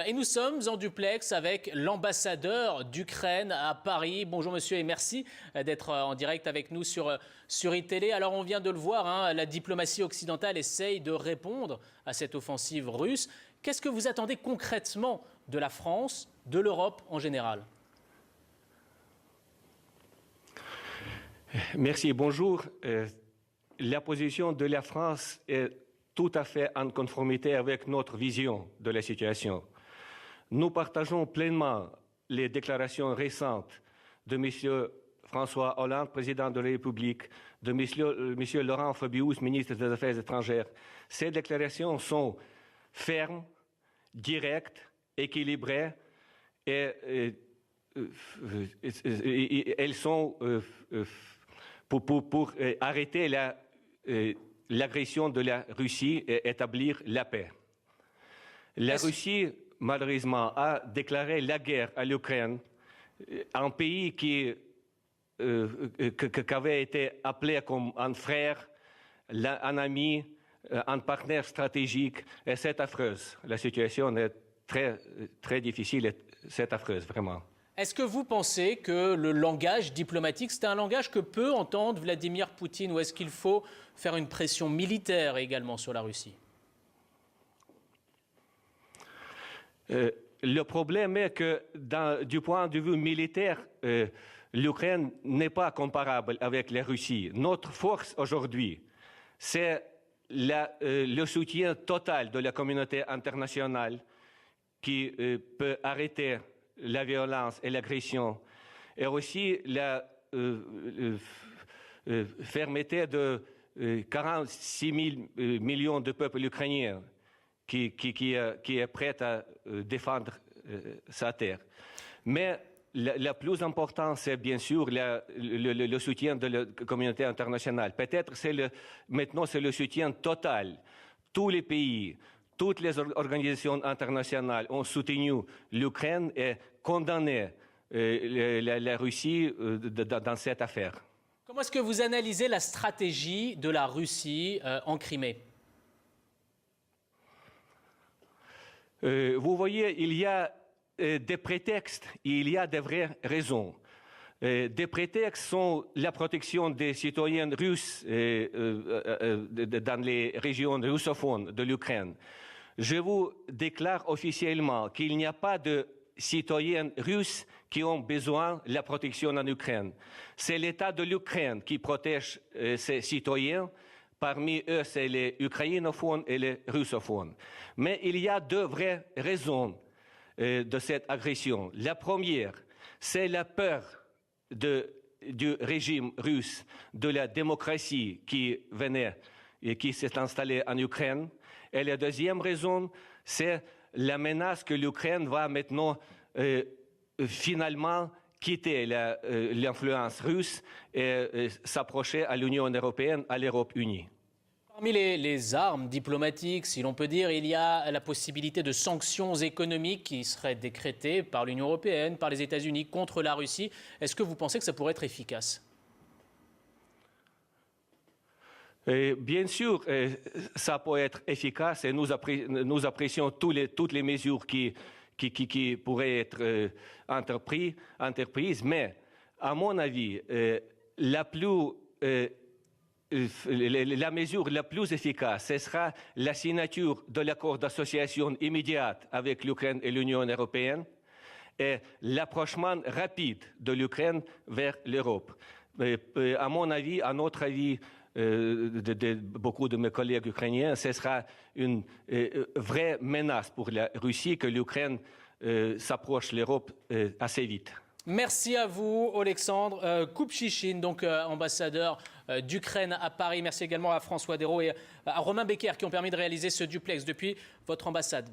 Et nous sommes en duplex avec l'ambassadeur d'Ukraine à Paris. Bonjour monsieur et merci d'être en direct avec nous sur iTélé. Alors on vient de le voir, hein, la diplomatie occidentale essaye de répondre à cette offensive russe. Qu'est-ce que vous attendez concrètement de la France, de l'Europe en général ? Merci, bonjour. La position de la France est tout à fait en conformité avec notre vision de la situation. Nous partageons pleinement les déclarations récentes de M. François Hollande, président de la République, de M. Laurent Fabius, ministre des Affaires étrangères. Ces déclarations sont fermes, directes, équilibrées et elles sont pour arrêter l'agression de la Russie et établir la paix. La Russie, malheureusement, a déclaré la guerre à l'Ukraine, un pays qui avait été appelé comme un frère, un ami, un partenaire stratégique, et c'est affreuse. La situation est très, très difficile et c'est affreuse, vraiment. Est-ce que vous pensez que le langage diplomatique, c'est un langage que peut entendre Vladimir Poutine, ou est-ce qu'il faut faire une pression militaire également sur la Russie ? Le problème est que, du point de vue militaire, l'Ukraine n'est pas comparable avec la Russie. Notre force aujourd'hui, c'est le soutien total de la communauté internationale qui peut arrêter la violence et l'agression, et aussi la fermeté de 46 millions de peuples ukrainiens qui est prêt à défendre sa terre. Mais la plus importante, c'est bien sûr le soutien de la communauté internationale. Peut-être maintenant c'est le soutien total. Tous les pays, toutes les organisations internationales ont soutenu l'Ukraine et condamné la Russie dans cette affaire. Comment est-ce que vous analysez la stratégie de la Russie en Crimée ? Vous voyez, il y a des prétextes et il y a des vraies raisons. Des prétextes sont la protection des citoyens russes dans les régions russophones de l'Ukraine. Je vous déclare officiellement qu'il n'y a pas de citoyens russes qui ont besoin de la protection en Ukraine. C'est l'État de l'Ukraine qui protège ses citoyens. Parmi eux, c'est les ukrainophones et les russophones. Mais il y a deux vraies raisons de cette agression. La première, c'est la peur du régime russe, de la démocratie qui venait et qui s'est installée en Ukraine. Et la deuxième raison, c'est la menace que l'Ukraine va maintenant finalement quitter l'influence russe et s'approcher à l'Union européenne, à l'Europe unie. Parmi les armes diplomatiques, si l'on peut dire, il y a la possibilité de sanctions économiques qui seraient décrétées par l'Union européenne, par les États-Unis contre la Russie. Est-ce que vous pensez que ça pourrait être efficace ? Bien sûr, ça peut être efficace et nous apprécions toutes les mesures qui pourraient être entreprises, mais à mon avis, la mesure la plus efficace, ce sera la signature de l'accord d'association immédiate avec l'Ukraine et l'Union européenne et l'approchement rapide de l'Ukraine vers l'Europe. À mon avis, à notre avis, de beaucoup de mes collègues ukrainiens, ce sera une vraie menace pour la Russie que l'Ukraine s'approche de l'Europe assez vite. Merci à vous, Alexandre Kupchichine, donc ambassadeur d'Ukraine à Paris. Merci également à François Derault et à Romain Becker qui ont permis de réaliser ce duplex depuis votre ambassade.